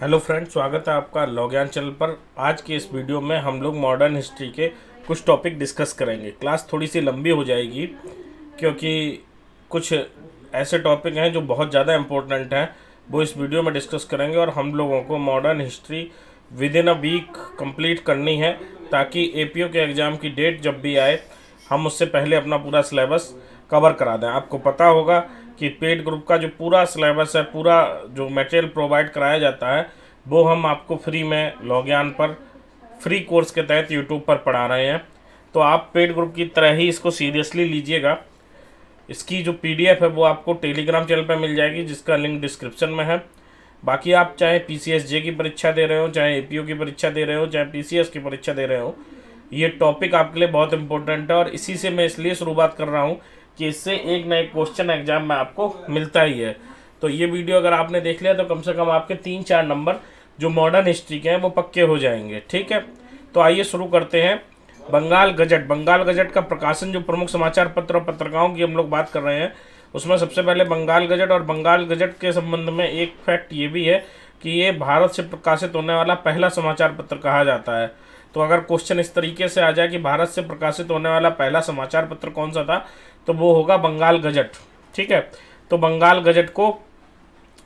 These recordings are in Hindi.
हेलो फ्रेंड, स्वागत है आपका लॉग्यान चैनल पर। आज की इस वीडियो में हम लोग मॉडर्न हिस्ट्री के कुछ टॉपिक डिस्कस करेंगे। क्लास थोड़ी सी लंबी हो जाएगी क्योंकि कुछ ऐसे टॉपिक हैं जो बहुत ज़्यादा इम्पोर्टेंट हैं, वो इस वीडियो में डिस्कस करेंगे। और हम लोगों को modern history within a week complete करनी है ताकि एपीओ के एग्ज़ाम की डेट जब भी आए हम उससे पहले अपना पूरा सिलेबस कवर करा दें। आपको पता होगा कि पेड ग्रुप का जो पूरा सिलेबस है, पूरा जो मटेरियल प्रोवाइड कराया जाता है, वो हम आपको फ्री में लॉग्यान पर फ्री कोर्स के तहत यूट्यूब पर पढ़ा रहे हैं। तो आप पेड ग्रुप की तरह ही इसको सीरियसली लीजिएगा। इसकी जो पीडीएफ है वो आपको टेलीग्राम चैनल पर मिल जाएगी, जिसका लिंक डिस्क्रिप्शन में है। बाकी आप चाहे पीसीएसजे की परीक्षा दे रहे हो, चाहे एपीओ की परीक्षा दे रहे हो, चाहे पीसीएस की परीक्षा दे रहे हो, ये टॉपिक आपके लिए बहुत इंपॉर्टेंट है। और इसी से मैं इसलिए शुरुआत कर रहा हूँ कि इससे एक ना एक क्वेश्चन एग्जाम में आपको मिलता ही है। तो ये वीडियो अगर आपने देख लिया तो कम से कम आपके 3-4 नंबर जो मॉडर्न हिस्ट्री के हैं वो पक्के हो जाएंगे। ठीक है, तो आइए शुरू करते हैं। बंगाल गजट। बंगाल गजट का प्रकाशन, जो प्रमुख समाचार पत्र और पत्रिकाओं की हम लोग बात कर रहे हैं, उसमें सबसे पहले बंगाल गजट। और बंगाल गजट के संबंध में एक फैक्ट ये भी है कि ये भारत से प्रकाशित होने वाला पहला समाचार पत्र कहा जाता है। तो अगर क्वेश्चन इस तरीके से आ जाए कि भारत से प्रकाशित होने वाला पहला समाचार पत्र कौन सा था, तो वो होगा बंगाल गजट। ठीक है, तो बंगाल गजट को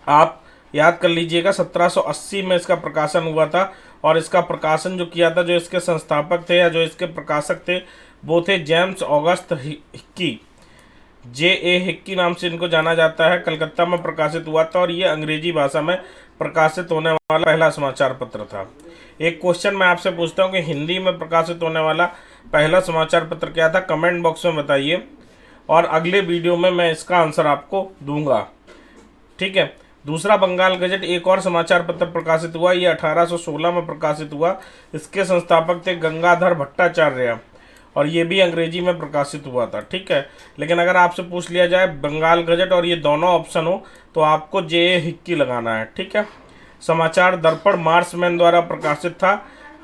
आप याद कर लीजिएगा, 1780 में इसका प्रकाशन हुआ था। और इसका प्रकाशन जो किया था, जो इसके संस्थापक थे या जो इसके प्रकाशक थे, वो थे James August Hickey, J.A. Hickey नाम से इनको जाना जाता है। कलकत्ता में प्रकाशित हुआ था और ये अंग्रेजी भाषा में प्रकाशित होने वाला पहला समाचार पत्र था। एक क्वेश्चन मैं आपसे पूछता हूँ कि हिंदी में प्रकाशित होने वाला पहला समाचार पत्र क्या था, कमेंट बॉक्स में बताइए और अगले वीडियो में मैं इसका आंसर आपको दूंगा। ठीक है, दूसरा बंगाल गजट एक और समाचार पत्र प्रकाशित हुआ, ये 1816 में प्रकाशित हुआ। इसके संस्थापक थे गंगाधर भट्टाचार्य और ये भी अंग्रेजी में प्रकाशित हुआ था। ठीक है, लेकिन अगर आपसे पूछ लिया जाए बंगाल गजट और ये दोनों ऑप्शन हो तो आपको J.A. हिक्की लगाना है। ठीक है, समाचार दर्पण मार्समैन द्वारा प्रकाशित था।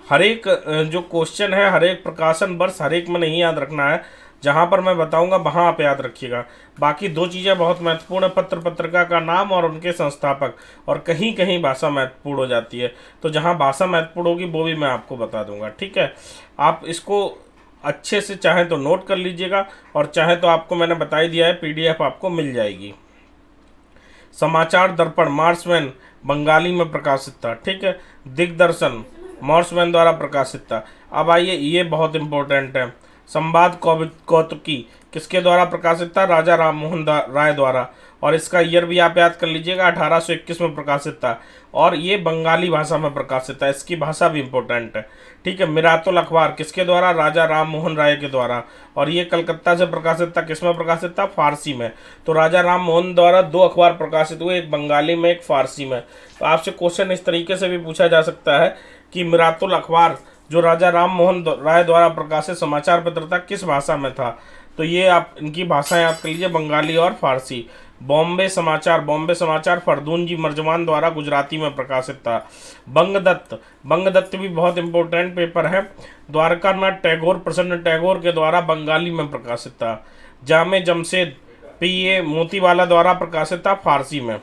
हर एक जो क्वेश्चन है, हर एक प्रकाशन वर्ष हर एक में नहीं याद रखना है, जहाँ पर मैं बताऊंगा वहाँ आप याद रखिएगा। बाकी दो चीज़ें बहुत महत्वपूर्ण है, पत्र पत्रिका का नाम और उनके संस्थापक, और कहीं कहीं भाषा महत्वपूर्ण हो जाती है। तो जहाँ भाषा महत्वपूर्ण होगी वो भी मैं आपको बता दूंगा। ठीक है, आप इसको अच्छे से चाहे तो नोट कर लीजिएगा और चाहे तो आपको मैंने बता ही दिया है, पीडीएफ आपको मिल जाएगी। समाचार दर्पण मार्समैन बंगाली में प्रकाशित था। ठीक है, दिग्दर्शन मार्समैन द्वारा प्रकाशित था। अब आइए, ये बहुत इंपॉर्टेंट है, संवाद कौतुकी किसके द्वारा प्रकाशित था, राजा राम मोहन राय द्वारा। और इसका ईयर भी आप याद कर लीजिएगा, 1821 में प्रकाशित था और ये बंगाली भाषा में प्रकाशित था। इसकी भाषा भी इम्पोर्टेंट है। ठीक है, मिरातुल अखबार किसके द्वारा, राजा राम मोहन राय के द्वारा। और ये कलकत्ता से प्रकाशित था, किस में प्रकाशित था, फारसी में। तो राजा राम मोहन द्वारा 2 अखबार प्रकाशित हुए, एक बंगाली में एक फारसी में। तो आपसे क्वेश्चन इस तरीके से भी पूछा जा सकता है कि मिरातुल अखबार जो राजा राम मोहन राय द्वारा प्रकाशित समाचार पत्र था, किस भाषा में था। तो ये आप इनकी भाषा याद कर लीजिए, बंगाली और फारसी। बॉम्बे समाचार फरदून जी मर्जमान द्वारा गुजराती में प्रकाशित था। बंगदत्त भी बहुत इंपॉर्टेंट पेपर है, द्वारकानाथ टैगोर प्रसन्न टैगोर के द्वारा बंगाली में प्रकाशित था। जामे जमशेद P.A. मोतीवाला द्वारा प्रकाशित था, फारसी में।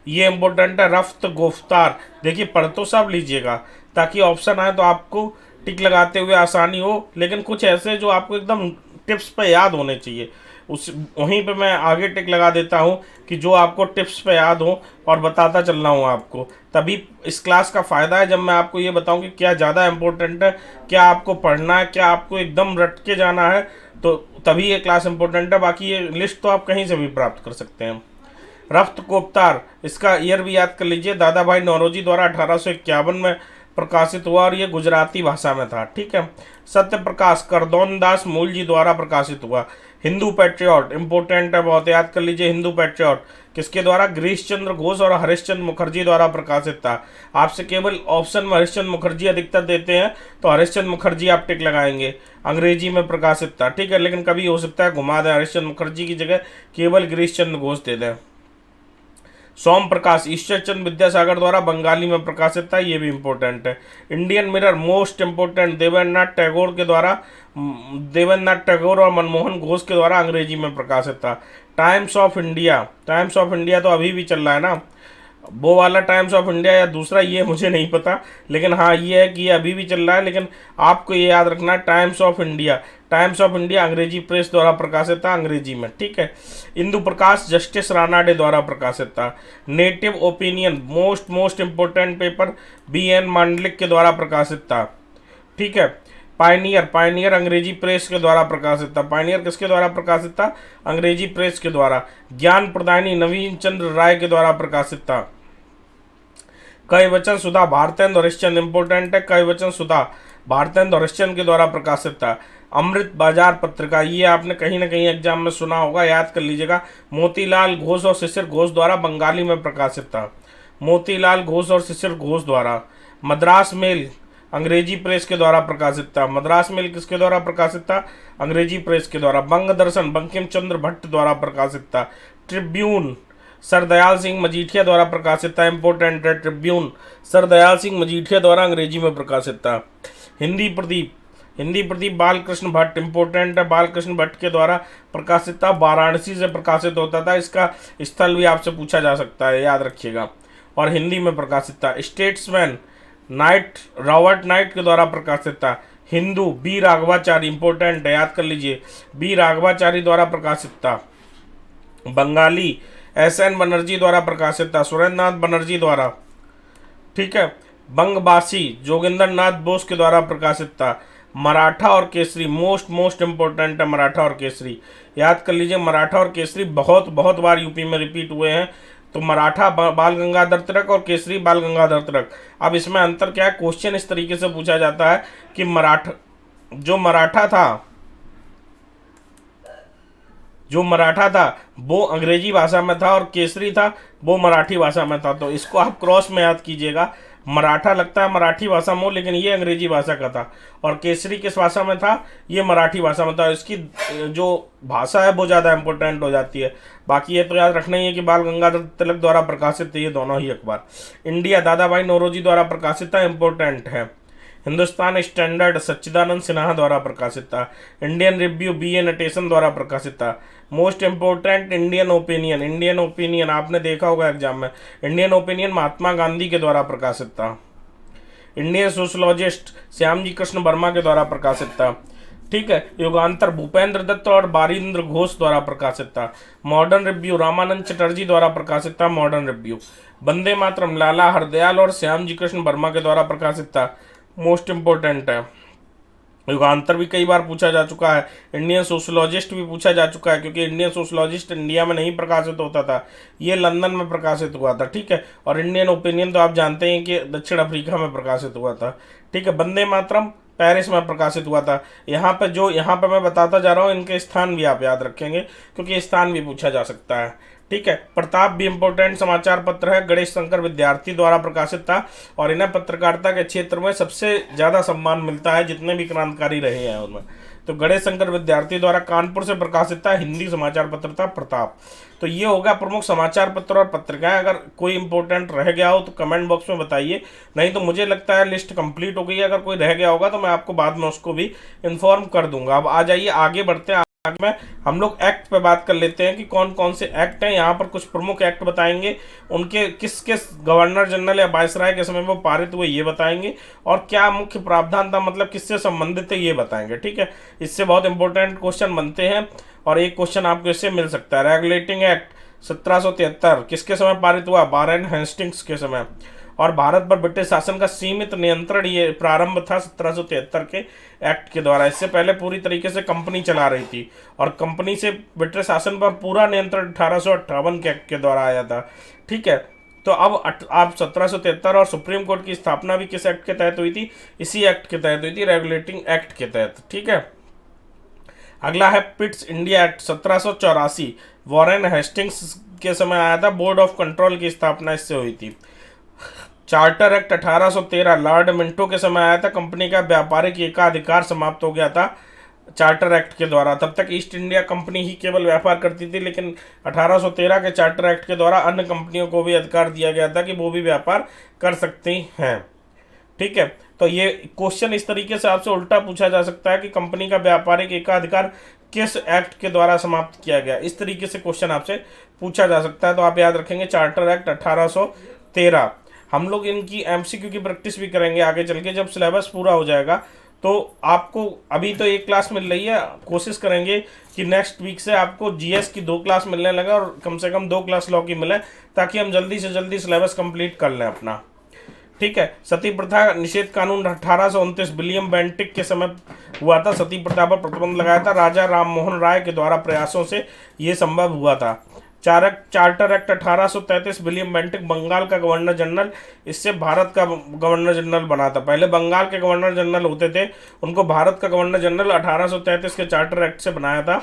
ये इंपॉर्टेंट है, रफ्त गुफ्तार। देखिए, पढ़ तो सब लीजिएगा ताकि ऑप्शन आए तो आपको टिक लगाते हुए आसानी हो, लेकिन कुछ ऐसे जो आपको एकदम टिप्स पे याद होने चाहिए, उस वहीं पे मैं आगे टिक लगा देता हूँ कि जो आपको टिप्स पे याद हो और बताता चल रहा हूँ आपको। तभी इस क्लास का फ़ायदा है जब मैं आपको ये बताऊँ कि क्या ज़्यादा इंपॉर्टेंट है, क्या आपको पढ़ना है, क्या आपको एकदम रट के जाना है, तो तभी ये क्लास इंपॉर्टेंट है। बाकी ये लिस्ट तो आप कहीं से भी प्राप्त कर सकते हैं। रफ्त कोफ्तार, इसका ईयर भी याद कर लीजिए, दादा भाई नौरोजी द्वारा 1851 में प्रकाशित हुआ और ये गुजराती भाषा में था। ठीक है, सत्य प्रकाश करदौन दास मूल जी द्वारा प्रकाशित हुआ। हिंदू पैट्रियट इंपॉर्टेंट है, बहुत याद कर लीजिए। हिंदू पैट्रियट किसके द्वारा, गिरीश चंद्र घोष और हरिश्चंद्र मुखर्जी द्वारा प्रकाशित था। आपसे केवल ऑप्शन में हरिश्चंद्र मुखर्जी अधिकतर देते हैं, तो हरिश्चंद्र मुखर्जी आप टिक लगाएंगे, अंग्रेजी में प्रकाशित था। ठीक है, लेकिन कभी हो सकता है घुमा दें, हरिश्चंद्र मुखर्जी की जगह केवल गिरीश चंद्र घोष दे दें। सोम प्रकाश ईश्वर चंद्र विद्यासागर द्वारा बंगाली में प्रकाशित था, ये भी इंपॉर्टेंट है। Indian Mirror most important, Devendranath Tagore और मनमोहन घोष के द्वारा अंग्रेजी में प्रकाशित था। टाइम्स ऑफ इंडिया तो अभी भी चल रहा है ना, वो वाला टाइम्स ऑफ इंडिया या दूसरा, ये मुझे नहीं पता, लेकिन हाँ ये है कि ये अभी भी चल रहा है। लेकिन आपको ये याद रखना है, times of India, times of India अंग्रेजी प्रेस द्वारा प्रकाशित था, अंग्रेजी में, ठीक है। इंदु प्रकाश जस्टिस रानाडे द्वारा प्रकाशित था। Native opinion, most important paper, BN Mandlik के द्वारा प्रकाशित था, ठीक है। पायनियर अंग्रेजी प्रेस के द्वारा प्रकाशित था। पायनियर किसके द्वारा प्रकाशित था? अंग्रेजी प्रेस के द्वारा। ज्ञान प्रदायनी नवीन चंद्र राय के द्वारा प्रकाशित था। कविवचन सुधा भारतेंदु हरिश्चंद्र, इंपोर्टेंट है, कविवचन सुधा भारतेंदु हरिश्चंद्र के द्वारा प्रकाशित था। अमृत बाजार पत्रिका, ये आपने कहीं ना कहीं एग्जाम में सुना होगा, याद कर लीजिएगा। मोतीलाल घोष और शिशिर घोष द्वारा बंगाली में प्रकाशित था। मोतीलाल घोष और शिशिर घोष द्वारा। मद्रास मेल अंग्रेजी प्रेस के द्वारा प्रकाशित था। मद्रास मेल किसके द्वारा प्रकाशित था? अंग्रेजी प्रेस के द्वारा। बंग दर्शन बंकिम चंद्र भट्ट द्वारा प्रकाशित था। ट्रिब्यून सरदयाल सिंह मजीठिया द्वारा प्रकाशित था, इंपोर्टेंट है। ट्रिब्यून सरदयाल सिंह मजीठिया द्वारा अंग्रेजी में प्रकाशित था। हिंदी प्रदीप बालकृष्ण भट्ट, इंपोर्टेंट है, बालकृष्ण भट्ट के द्वारा प्रकाशित था। वाराणसी से प्रकाशित होता था। इसका स्थल भी आपसे पूछा जा सकता है, याद रखिएगा। और हिंदी में प्रकाशित था। स्टेट्समैन रॉबर्ट नाइट के द्वारा प्रकाशित था। हिंदू बी राघवाचारी, इंपोर्टेंट है, याद कर लीजिए, बी राघवाचारी द्वारा प्रकाशित था। बंगाली SN बनर्जी द्वारा प्रकाशित था, सुरेंद्र नाथ बनर्जी द्वारा, ठीक है। बंगबासी जोगिंदर नाथ बोस के द्वारा प्रकाशित था। मराठा और केसरी, मोस्ट इंपोर्टेंट है, मराठा और केसरी, याद कर लीजिए। मराठा और केसरी बहुत बार यूपी में रिपीट हुए हैं। तो मराठा बाल गंगाधर तिलक और केसरी बाल गंगाधर तिलक। अब इसमें अंतर क्या है? क्वेश्चन इस तरीके से पूछा जाता है कि जो मराठा था वो अंग्रेजी भाषा में था और केसरी था वो मराठी भाषा में था। तो इसको आप क्रॉस में याद कीजिएगा। मराठा लगता है मराठी भाषा में, लेकिन ये अंग्रेजी भाषा का था। और केसरी किस भाषा में था? ये मराठी भाषा में था। इसकी जो भाषा है वो ज़्यादा इंपॉर्टेंट हो जाती है। बाकी ये तो याद रखना ही है कि बाल गंगाधर तिलक द्वारा प्रकाशित थे ये दोनों ही अखबार। इंडिया दादा भाई नौरोजी द्वारा प्रकाशित था, इंपॉर्टेंट है। हिंदुस्तान स्टैंडर्ड सच्चिदानंद सिन्हा द्वारा प्रकाशित था। इंडियन रिव्यू BA नटेशन द्वारा प्रकाशित था। मोस्ट इंपोर्टेंट इंडियन ओपिनियन आपने देखा होगा एग्जाम में। इंडियन ओपिनियन महात्मा गांधी के द्वारा प्रकाशित था। इंडियन सोशलॉजिस्ट श्यामजी कृष्ण वर्मा के द्वारा प्रकाशित था, ठीक है। युगांतर भूपेंद्र दत्त और बारिंद्र घोष द्वारा प्रकाशित था। मॉडर्न रिव्यू रामानंद चटर्जी द्वारा प्रकाशित था, मॉडर्न रिव्यू। वंदे मातरम लाला हरदयाल और श्यामजी कृष्ण वर्मा के द्वारा प्रकाशित था, मोस्ट इंपोर्टेंट है। युगांतर भी कई बार पूछा जा चुका है। इंडियन सोशलॉजिस्ट भी पूछा जा चुका है, क्योंकि इंडियन सोशलॉजिस्ट इंडिया में नहीं प्रकाशित होता था, ये लंदन में प्रकाशित हुआ था, ठीक है। और इंडियन ओपिनियन तो आप जानते हैं कि दक्षिण अफ्रीका में प्रकाशित हुआ था, ठीक है। वंदे मातरम पेरिस में प्रकाशित हुआ था। यहाँ पे मैं बताता जा रहा हूँ, इनके स्थान भी आप याद रखेंगे क्योंकि स्थान भी पूछा जा सकता है, ठीक है। प्रताप भी इंपोर्टेंट समाचार पत्र है, गणेश शंकर विद्यार्थी द्वारा प्रकाशित था। और इन्हें पत्रकारिता के क्षेत्र में सबसे ज़्यादा सम्मान मिलता है जितने भी क्रांतिकारी रहे हैं उनमें। तो गणेश शंकर विद्यार्थी द्वारा कानपुर से प्रकाशित था, हिंदी समाचार पत्र था प्रताप। तो ये होगा प्रमुख समाचार पत्र और पत्रिकाएं। अगर कोई इंपॉर्टेंट रह गया हो तो कमेंट बॉक्स में बताइए, नहीं तो मुझे लगता है लिस्ट कंप्लीट हो गई है। अगर कोई रह गया होगा तो मैं आपको बाद में उसको भी इन्फॉर्म कर दूंगा। अब आ जाइए आगे बढ़ते हैं। में हम लोग एक्ट पे बात कर लेते हैं कि कौन कौन से एक्ट हैं। यहाँ पर कुछ प्रमुख एक्ट बताएंगे, उनके किस किस गवर्नर जनरल या वायसराय के समय में वो पारित हुए ये बताएंगे, और क्या मुख्य प्रावधान था, मतलब किससे संबंधित है ये बताएंगे, ठीक है। इससे बहुत इंपॉर्टेंट क्वेश्चन बनते हैं और एक क्वेश्चन आपको इससे मिल सकता है। रेगुलेटिंग एक्ट 1773 किसके समय पारित हुआ? वारेन हेस्टिंग्स के समय। और भारत पर ब्रिटिश शासन का सीमित नियंत्रण ये प्रारंभ था 1773 के एक्ट के द्वारा। इससे पहले पूरी तरीके से कंपनी चला रही थी और कंपनी से ब्रिटिश शासन पर पूरा नियंत्रण 1858 के एक्ट के द्वारा आया था, ठीक है। तो अब आप 1773 और सुप्रीम कोर्ट की स्थापना भी किस एक्ट के तहत हुई थी? इसी एक्ट के तहत हुई थी, रेगुलेटिंग एक्ट के तहत, ठीक है। अगला है Pitt's India act 1784, Warren Hastings के समय आया था। बोर्ड ऑफ कंट्रोल की स्थापना इससे हुई थी। चार्टर एक्ट 1813 लॉर्ड मिंटो के समय आया था। कंपनी का व्यापारिक एकाधिकार समाप्त हो गया था चार्टर एक्ट के द्वारा। तब तक ईस्ट इंडिया कंपनी ही केवल व्यापार करती थी, लेकिन 1813 के चार्टर एक्ट के द्वारा अन्य कंपनियों को भी अधिकार दिया गया था कि वो भी व्यापार कर सकती हैं, ठीक है। तो ये क्वेश्चन इस तरीके से आपसे उल्टा पूछा जा सकता है कि कंपनी का व्यापारिक एकाधिकार किस एक्ट के द्वारा समाप्त किया गया, इस तरीके से क्वेश्चन आपसे पूछा जा सकता है। तो आप याद रखेंगे चार्टर एक्ट 1813 13। हम लोग इनकी एमसीक्यू की प्रैक्टिस भी करेंगे आगे चल के, जब सिलेबस पूरा हो जाएगा। तो आपको अभी तो एक क्लास मिल रही है, कोशिश करेंगे कि नेक्स्ट वीक से आपको जीएस की 2 क्लास मिलने लगे और कम से कम 2 क्लास लॉ की मिले, ताकि हम जल्दी से जल्दी सिलेबस कंप्लीट कर लें अपना। ठीक है। सती प्रथा निषेध कानून 1829 विलियम बेंटिक के समय हुआ था। सती प्रथा पर प्रतिबंध लगाया था। राजा राम मोहन राय के द्वारा प्रयासों से ये संभव हुआ था। Charter act 1833 William Bentinck Bengal का गवर्नर जनरल, इससे भारत का गवर्नर जनरल बना था। पहले बंगाल के गवर्नर जनरल होते थे, उनको भारत का गवर्नर जनरल 1833 के चार्टर एक्ट से बनाया था।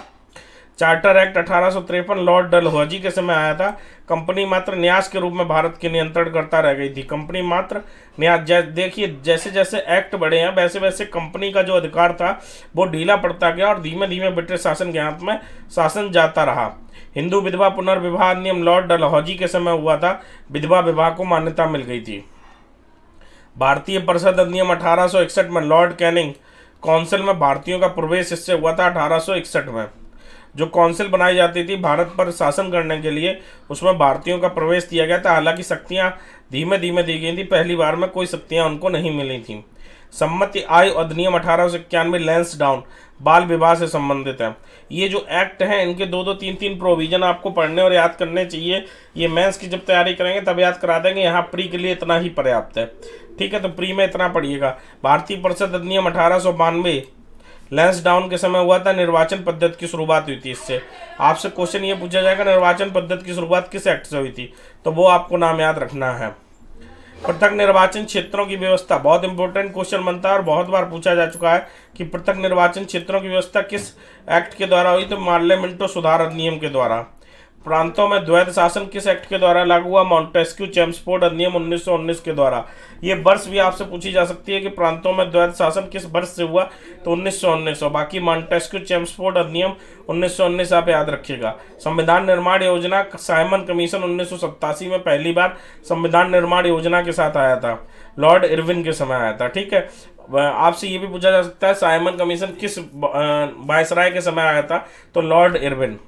चार्टर एक्ट 1853 लॉर्ड डलहौजी के समय आया था। कंपनी मात्र न्यास के रूप में भारत के नियंत्रण करता रह गई थी। कंपनी मात्र न्यास, देखिए जैसे जैसे एक्ट बढ़े हैं वैसे वैसे कंपनी का जो अधिकार था वो ढीला पड़ता गया और धीमे धीमे ब्रिटिश शासन के हाथ में शासन जाता रहा। हिंदू विधवा पुनर्विवाह नियम लॉर्ड डलहौजी के समय हुआ था। विधवा विवाह को मान्यता मिल गई थी। भारतीय परिषद अधिनियम 1861 में लॉर्ड कैनिंग काउंसिल में भारतीयों का प्रवेश इससे हुआ था। 1861 में जो काउंसिल बनाई जाती थी भारत पर शासन करने के लिए, उसमें भारतीयों का प्रवेश दिया गया था। हालांकि शक्तियां धीमे धीमे दी गई थी, पहली बार में कोई शक्तियां उनको नहीं मिली थी। सम्मति आयु अधिनियम 1891 लैंसडाउन बाल विवाह से संबंधित है। ये जो एक्ट हैं इनके 2-2, 3-3 प्रोविजन आपको पढ़ने और याद करने चाहिए। ये मेंस की जब तैयारी करेंगे तब याद करा देंगे, यहाँ प्री के लिए इतना ही पर्याप्त है। ठीक है, तो प्री में इतना पढ़िएगा। भारतीय परिषद अधिनियम 1892 लैंसडाउन के समय हुआ था। निर्वाचन पद्धति की शुरुआत हुई थी इससे। आपसे क्वेश्चन ये पूछा जाएगा निर्वाचन पद्धति की शुरुआत किस एक्ट से हुई थी, तो वो आपको नाम याद रखना है। पृथक निर्वाचन क्षेत्रों की व्यवस्था बहुत इंपॉर्टेंट क्वेश्चन बनता है और बहुत बार पूछा जा चुका है कि पृथक निर्वाचन क्षेत्रों की व्यवस्था किस एक्ट के द्वारा हुई, तो मार्लेमेंटो सुधार अधिनियम के द्वारा। प्रांतों में द्वैध शासन किस एक्ट के द्वारा लागू हुआ, मॉन्टेस्क्यू चेम्सफोर्ड अधिनियम 1919 के द्वारा। ये वर्ष भी आपसे पूछी जा सकती है कि प्रांतों में द्वैध शासन किस वर्ष से हुआ, तो 1919। और बाकी मॉन्टेस्क्यू चेम्सफोर्ड अधिनियम 1919 आप याद रखिएगा। संविधान निर्माण योजना साइमन कमीशन 1987 में पहली बार संविधान निर्माण योजना के साथ आया था, लॉर्ड इरविन के समय आया था। ठीक है, आपसे ये भी पूछा जा सकता है साइमन कमीशन किस वायसराय के समय आया था, तो लॉर्ड इरविन।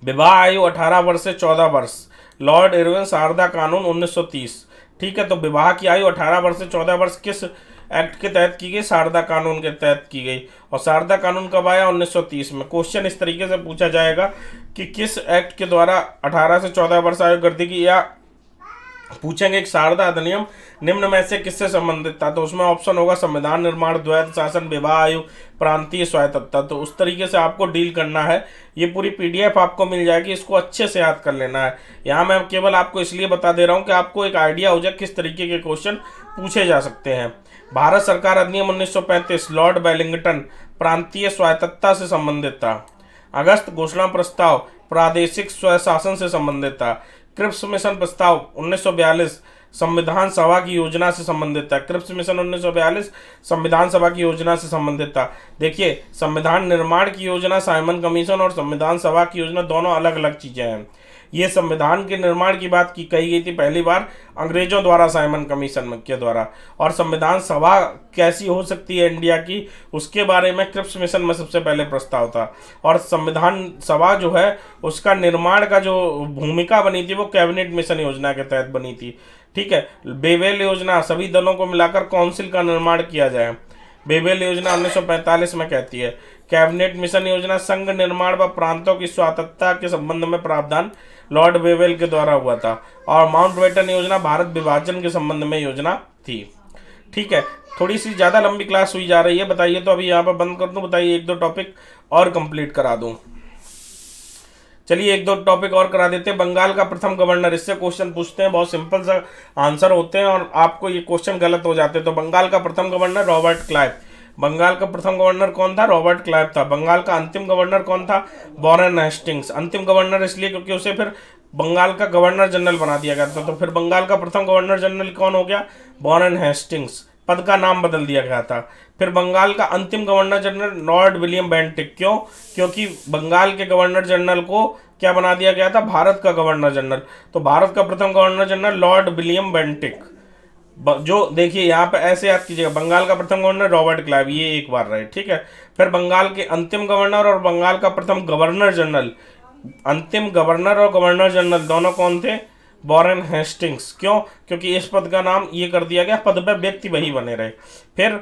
विवाह आयु 18 वर्ष से 14 वर्ष, लॉर्ड इरविन शारदा कानून 1930। ठीक है, तो विवाह की आयु 18 वर्ष से 14 वर्ष किस एक्ट के तहत की गई, शारदा कानून के तहत की गई। और शारदा कानून कब आया, 1930 में। क्वेश्चन इस तरीके से पूछा जाएगा कि किस एक्ट के द्वारा 18 से 14 वर्ष आयु कर दी गई, या पूछेंगे कि शारदा अधिनियम निम्न में से किससे संबंधित था, तो उसमें ऑप्शन होगा संविधान निर्माण, द्वैध शासन, विवाह आयु, प्रांतीय स्वायत्तता। तो उस तरीके से आपको डील करना है। ये पूरी पीडीएफ आपको मिल जाएगी, इसको अच्छे से याद कर लेना है। यहाँ मैं केवल आपको इसलिए बता दे रहा हूँ कि आपको एक आइडिया हो जाए किस तरीके के क्वेश्चन पूछे जा सकते हैं। भारत सरकार अधिनियम 1935 लॉर्ड वेलिंगटन प्रांतीय स्वायत्तता से संबंधित था। अगस्त घोषणा प्रस्ताव प्रादेशिक स्वशासन से संबंधित था। क्रिप्स मिशन प्रस्ताव 1942 संविधान सभा की योजना से संबंधित था। क्रिप्स मिशन 1942 संविधान सभा की योजना से संबंधित था। देखिए, संविधान निर्माण की योजना साइमन कमीशन और संविधान सभा की योजना दोनों अलग अलग चीजें हैं। ये संविधान के निर्माण की बात की कही गई थी पहली बार अंग्रेजों द्वारा साइमन कमीशन के द्वारा, और संविधान सभा कैसी हो सकती है इंडिया की, उसके बारे में क्रिप्स मिशन में सबसे पहले प्रस्ताव था। और संविधान सभा जो है उसका निर्माण का जो भूमिका बनी थी वो कैबिनेट मिशन योजना के तहत बनी थी। ठीक है, बेवेल योजना सभी दलों को मिलाकर काउंसिल का निर्माण किया जाए, बेवेल योजना 1945 में कहती है। कैबिनेट मिशन योजना संघ निर्माण व प्रांतों की स्वायत्तता के संबंध में प्रावधान लॉर्ड बेवेल के द्वारा हुआ था। और माउंटबेटन योजना भारत विभाजन के संबंध में योजना थी। ठीक है, थोड़ी सी ज़्यादा लंबी क्लास हुई जा रही है, बताइए तो अभी यहाँ पर बंद कर दूँ, बताइए 1-2 टॉपिक और कंप्लीट करा दूँ। चलिए 1-2 टॉपिक और करा देते हैं। बंगाल का प्रथम गवर्नर, इससे क्वेश्चन पूछते हैं, बहुत सिंपल सा आंसर होते हैं और आपको ये क्वेश्चन गलत हो जाते हैं। तो बंगाल का प्रथम गवर्नर रॉबर्ट क्लाइव। बंगाल का प्रथम गवर्नर कौन था, रॉबर्ट क्लाइव था। बंगाल का अंतिम गवर्नर कौन था, वॉरेन हेस्टिंग्स। अंतिम गवर्नर इसलिए क्योंकि उसे फिर बंगाल का गवर्नर जनरल बना दिया गया था, तो फिर बंगाल का प्रथम गवर्नर जनरल कौन हो गया, वॉरेन हेस्टिंग्स। पद का नाम बदल दिया गया था। फिर बंगाल का अंतिम governor general Lord William Bentinck. क्यों, क्योंकि बंगाल के गवर्नर जनरल को क्या बना दिया गया था, भारत का गवर्नर जनरल। तो भारत का प्रथम governor general Lord William Bentinck. जो देखिए यहाँ पे ऐसे याद कीजिएगा, बंगाल का प्रथम गवर्नर रॉबर्ट क्लाइव, ये एक बार रहे। ठीक है, फिर बंगाल के अंतिम गवर्नर और बंगाल का प्रथम गवर्नर जनरल, अंतिम गवर्नर और गवर्नर जनरल दोनों कौन थे, वॉरेन हेस्टिंग्स। क्यों? क्योंकि इस पद का नाम ये कर दिया गया, पद पे व्यक्ति वही बने रहे। फिर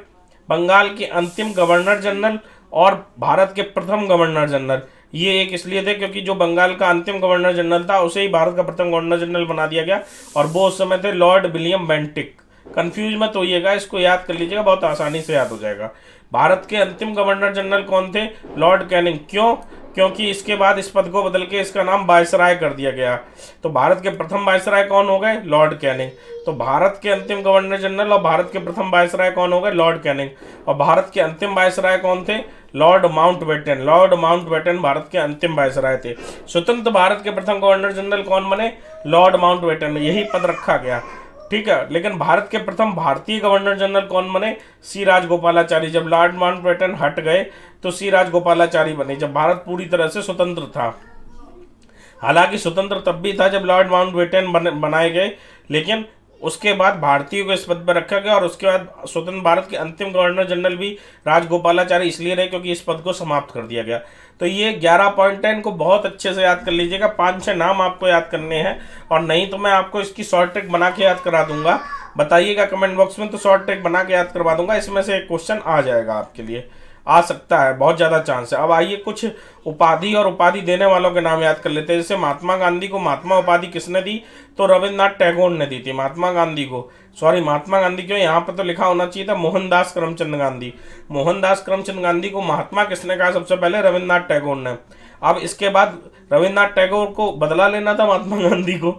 बंगाल के अंतिम गवर्नर जनरल और भारत के प्रथम गवर्नर जनरल, ये एक इसलिए थे क्योंकि जो बंगाल का अंतिम गवर्नर जनरल था उसे ही भारत का प्रथम गवर्नर जनरल बना दिया गया, और वो उस समय थे लॉर्ड विलियम बेंटिक। कंफ्यूज मत होइएगा, इसको याद कर लीजिएगा, बहुत आसानी से याद हो जाएगा। भारत के अंतिम गवर्नर जनरल कौन थे? Lord Canning. क्यों? क्योंकि इसके बाद इस पद को बदल के इसका नाम वायसराय कर दिया गया। तो भारत के प्रथम वायसराय कौन हो गए? Lord Canning. तो भारत के अंतिम गवर्नर जनरल और भारत के प्रथम वायसराय कौन हो गए? Lord Canning. और भारत के अंतिम वायसराय कौन थे? Lord Mountbatten. Lord Mountbatten Bharat के अंतिम वायसराय थे। स्वतंत्र भारत के प्रथम गवर्नर जनरल कौन बने? Lord Mountbatten. यही पद रखा गया, ठीक है। लेकिन भारत के प्रथम भारतीय गवर्नर जनरल कौन बने? सी राजगोपालाचारी। जब लॉर्ड माउंटबेटन हट गए तो सी राजगोपालाचारी बने, जब भारत पूरी तरह से स्वतंत्र था। हालांकि स्वतंत्र तब भी था जब लॉर्ड माउंटबेटन बनाए गए, लेकिन उसके बाद भारतीयों को इस पद पर रखा गया, और उसके बाद स्वतंत्र भारत के अंतिम गवर्नर जनरल भी राजगोपालाचारी इसलिए रहे क्योंकि इस पद को समाप्त कर दिया गया। तो ये 11 पॉइंट है, इनको बहुत अच्छे से याद कर लीजिएगा। 5-6 नाम आपको याद करने हैं, और नहीं तो मैं आपको इसकी शॉर्ट ट्रिक बना के याद करा दूंगा। बताइएगा कमेंट बॉक्स में, तो शॉर्ट ट्रिक बना के याद करवा दूंगा। इसमें से एक क्वेश्चन आ जाएगा आपके लिए, आ सकता है, बहुत ज़्यादा चांस है। अब आइए कुछ उपाधि और उपाधि देने वालों के नाम याद कर लेते हैं। जैसे महात्मा गांधी को महात्मा उपाधि किसने दी? तो रविन्द्रनाथ टैगोर ने दी थी महात्मा गांधी को। सॉरी, महात्मा गांधी क्यों, यहाँ पर तो लिखा होना चाहिए था मोहनदास करमचंद गांधी। मोहनदास करमचंद गांधी को महात्मा किसने कहा? सबसे पहले रविन्द्रनाथ टैगोर ने। अब इसके बाद रविन्द्रनाथ टैगोर को बदला लेना था महात्मा गांधी को,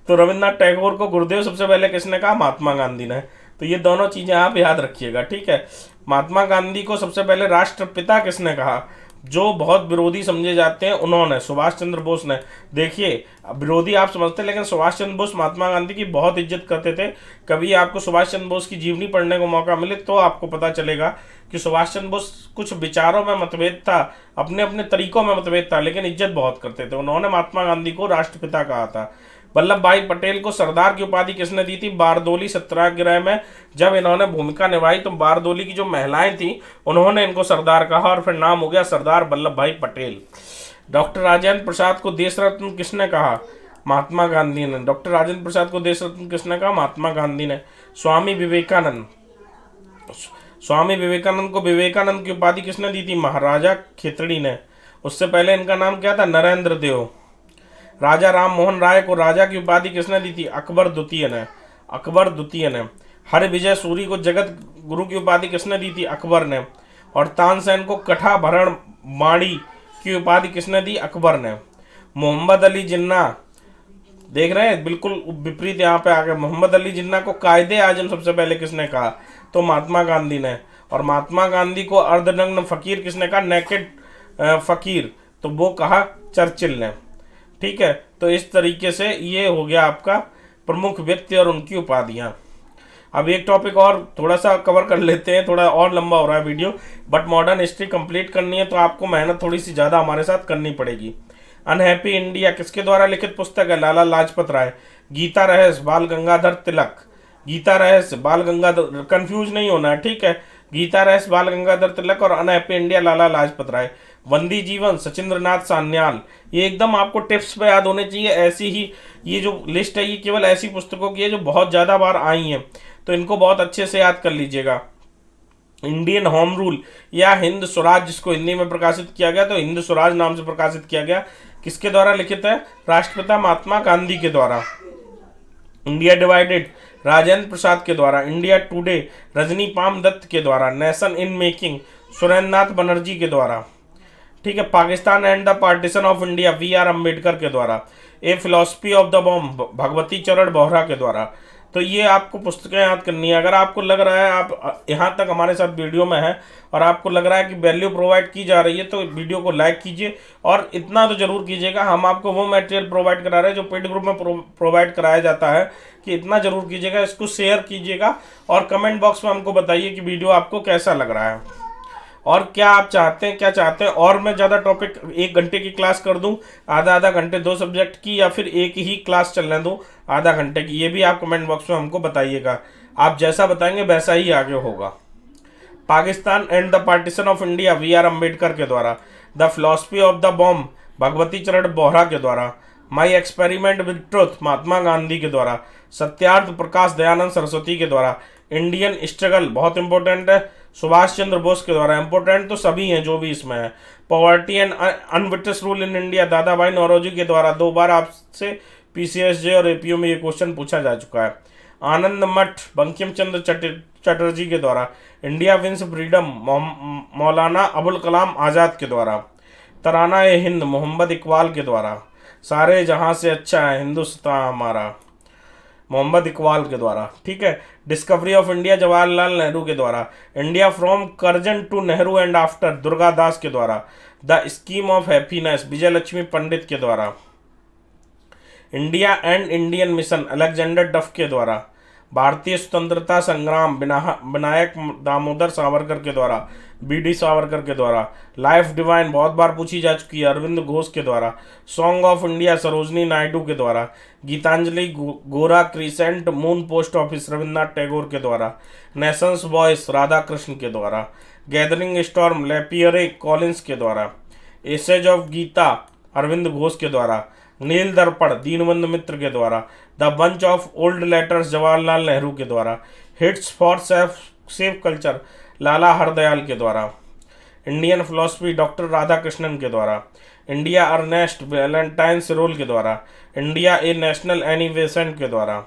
तो रविन्द्रनाथ टैगोर को गुरुदेव सबसे पहले किसने कहा? महात्मा गांधी ने। तो ये दोनों चीजें आप याद रखिएगा, ठीक है। महात्मा गांधी को सबसे पहले राष्ट्रपिता किसने कहा? जो बहुत विरोधी समझे जाते हैं उन्होंने, सुभाष चंद्र बोस ने। देखिए, विरोधी आप समझते हैं, लेकिन सुभाष चंद्र बोस महात्मा गांधी की बहुत इज्जत करते थे। कभी आपको सुभाष चंद्र बोस की जीवनी पढ़ने को मौका मिले तो आपको पता चलेगा कि सुभाष चंद्र बोस कुछ विचारों में मतभेद था, अपने अपने तरीकों में मतभेद था, लेकिन इज्जत बहुत करते थे। उन्होंने महात्मा गांधी को राष्ट्रपिता कहा था। वल्लभ भाई पटेल को सरदार की उपाधि किसने दी थी? बारदोली सत्याग्रह में जब इन्होंने भूमिका निभाई तो बारदोली की जो महिलाएं थी उन्होंने इनको सरदार कहा, और फिर नाम हो गया सरदार वल्लभ भाई पटेल। डॉक्टर राजेंद्र प्रसाद को देश रत्न किसने कहा? महात्मा गांधी ने। डॉक्टर राजेंद्र प्रसाद को देश रत्न किसने कहा? महात्मा गांधी ने। स्वामी विवेकानंद, स्वामी विवेकानंद को विवेकानंद की उपाधि किसने दी थी? महाराजा खेतड़ी ने। उससे पहले इनका नाम क्या था? नरेंद्र देव। राजा राम मोहन राय को राजा की उपाधि किसने दी थी? अकबर द्वितीय ने। अकबर द्वितीय ने। हरविजय सूरी को जगत गुरु की उपाधि किसने दी थी? अकबर ने। और तानसेन को कठा भरण माड़ी की उपाधि किसने दी? अकबर ने। मोहम्मद अली जिन्ना, देख रहे हैं बिल्कुल विपरीत यहाँ पे आ गए। मोहम्मद अली जिन्ना को कायदे आजम सबसे पहले किसने कहा? तो महात्मा गांधी ने। और महात्मा गांधी को अर्धनग्न फकीर किसने कहा? नेकेड फकीर, तो वो कहा चर्चिल ने, ठीक है। तो इस तरीके से ये हो गया आपका प्रमुख व्यक्ति और उनकी उपाधियां। अब एक टॉपिक और थोड़ा सा कवर कर लेते हैं, थोड़ा और लंबा हो रहा है video, but modern history complete करनी है तो आपको मेहनत थोड़ी सी ज़्यादा हमारे साथ करनी पड़ेगी। अनहैप्पी इंडिया किसके द्वारा लिखित पुस्तक है? लाला लाजपत राय। गीता रहस्य बाल गंगाधर तिलक। गीता रहस्य बाल गंगाधर, कंफ्यूज नहीं होना है, ठीक है। गीता रहस्य बाल गंगाधर तिलक और अनहैप्पी इंडिया लाला लाजपत राय। वंदी जीवन सचिंद्रनाथ सान्याल। ये एकदम आपको टिप्स पे याद होने चाहिए। ऐसी ही ये जो लिस्ट है ये केवल ऐसी पुस्तकों की है जो बहुत ज़्यादा बार आई हैं, तो इनको बहुत अच्छे से याद कर लीजिएगा। इंडियन होम रूल या हिंद स्वराज, जिसको हिंदी में प्रकाशित किया गया तो हिंद स्वराज नाम से प्रकाशित किया गया, किसके द्वारा लिखित है? राष्ट्रपिता महात्मा गांधी के द्वारा। इंडिया डिवाइडेड राजेंद्र प्रसाद के द्वारा। India today Rajni Palme Dutt के द्वारा। Nation in making Surendranath Banerjee के द्वारा, ठीक है। Pakistan and the partition of India V R. Ambedkar के द्वारा। A philosophy of the bomb Bhagwati Charan Bohra के द्वारा। तो ये आपको पुस्तकें याद करनी है। अगर आपको लग रहा है आप यहाँ तक हमारे साथ वीडियो में हैं और आपको लग रहा है कि वैल्यू प्रोवाइड की जा रही है तो वीडियो को लाइक कीजिए, और इतना तो जरूर कीजिएगा, हम आपको वो मटेरियल प्रोवाइड करा रहे हैं जो पेड ग्रुप में प्रोवाइड कराया जाता है, कि इतना जरूर कीजिएगा, इसको शेयर कीजिएगा, और कमेंट बॉक्स में हमको बताइए कि वीडियो आपको कैसा लग रहा है और क्या आप चाहते हैं, क्या चाहते हैं। और मैं ज़्यादा टॉपिक 1 घंटे की क्लास कर दूं, आधा घंटे 2 सब्जेक्ट की, या फिर एक ही क्लास चलने दूं आधा घंटे की, ये भी आप कमेंट बॉक्स में हमको बताइएगा। आप जैसा बताएंगे वैसा ही आगे होगा। Pakistan and the partition of India V R. Ambedkar के द्वारा। The philosophy of the bomb Bhagwati Charan Bohra के द्वारा। My experiment with truth Mahatma Gandhi के द्वारा, सत्यार्थ प्रकाश दयानंद सरस्वती के द्वारा, इंडियन स्ट्रगल बहुत इंपॉर्टेंट है, सुभाष चंद्र बोस के द्वारा, इंपॉर्टेंट तो सभी हैं जो भी इसमें है, पॉवर्टी एंड अनविटनेस rule in India Dadabhai Naoroji के द्वारा, 2 बार आपसे पीसीएसजे और एपीओ में ये क्वेश्चन पूछा जा चुका है, आनंद मठ बंकिम चंद्र चटर्जी के द्वारा, India wins freedom Maulana Abul Kalam Azad के द्वारा, तराना ए हिंद मोहम्मद इकबाल के द्वारा, सारे जहां से अच्छा है हिंदुस्तान हमारा मोहम्मद इकबाल के द्वारा, ठीक है, discovery of India Jawaharlal Nehru के द्वारा, India from Curzon to Nehru and after Durga Das के द्वारा, the scheme of happiness Vijaya Lakshmi Pandit के द्वारा, India and Indian mission Alexander Duff के द्वारा, भारतीय स्वतंत्रता संग्राम विनायक दामोदर सावरकर के द्वारा, बीडी सावरकर के द्वारा, लाइफ डिवाइन बहुत बार पूछी जा चुकी है अरविंद घोष के द्वारा, song of India Sarojini Naidu के द्वारा, गीतांजलि गोरा crescent moon post office Rabindranath Tagore के द्वारा, नेशंस वॉइस राधा कृष्ण के द्वारा, गैदरिंग स्टॉर्म लेपियरे कॉलिंस के द्वारा, एसेज ऑफ गीता अरविंद घोष के द्वारा, नील दर्पण दीनबंधु मित्र के द्वारा, the bunch of old letters Jawaharlal Nehru के द्वारा, हिट्स फॉर सेफ कल्चर लाला हरदयाल के द्वारा, Indian philosophy doctor Radha Krishnan के द्वारा, इंडिया अर्नेस्ट वैलेंटाइन रोल के द्वारा, इंडिया ए नेशनल एनिवेशन के द्वारा,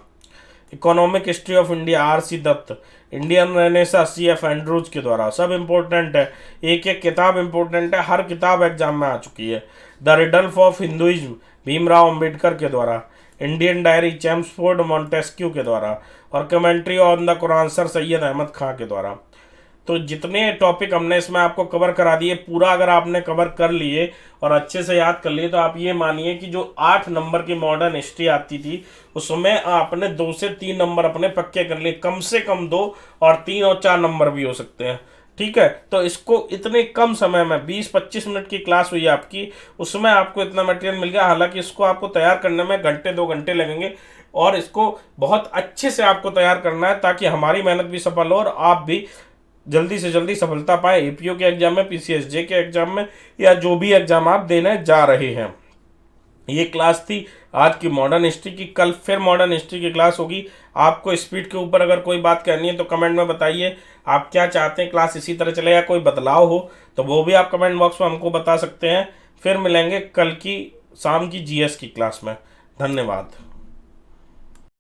economic history of India R C. Dutt, Indian renaissance C.F. Andrews के द्वारा, सब इम्पोर्टेंट है, एक एक किताब इम्पोर्टेंट है, हर किताब एग्जाम में आ चुकी है, the riddles of Hinduism Bhimrao Ambedkar के द्वारा, इंडियन डायरी चैम्सफोर्ड मॉन्टेस्क्यू के द्वारा, और commentary on the Quran Sir Syed Ahmad Khan के द्वारा। तो जितने टॉपिक हमने इसमें आपको कवर करा दिए, पूरा अगर आपने कवर कर लिए और अच्छे से याद कर लिए तो आप ये मानिए कि जो 8 नंबर की मॉडर्न हिस्ट्री आती थी उसमें आपने 2 से 3 नंबर अपने पक्के कर लिए, कम से कम 2 और 3 और 4 नंबर भी हो सकते हैं, ठीक है। तो इसको इतने कम समय में 20-25 मिनट की क्लास हुई आपकी, उसमें आपको इतना मटेरियल मिल गया। हालांकि इसको आपको तैयार करने में घंटे 2 घंटे लगेंगे और इसको बहुत अच्छे से आपको तैयार करना है ताकि हमारी मेहनत भी सफल हो और आप भी जल्दी से जल्दी सफलता पाए एपीओ के एग्जाम में, पीसीएसजे के एग्जाम में, या जो भी एग्जाम आप देने जा रहे हैं। ये क्लास थी आज की मॉडर्न हिस्ट्री की। कल फिर मॉडर्न हिस्ट्री की क्लास होगी। आपको स्पीड के ऊपर अगर कोई बात करनी है तो कमेंट में बताइए, आप क्या चाहते हैं क्लास इसी तरह चले या कोई बदलाव हो तो वो भी आप कमेंट बॉक्स में हमको बता सकते हैं। फिर मिलेंगे कल की शाम की जीएस की क्लास में। धन्यवाद।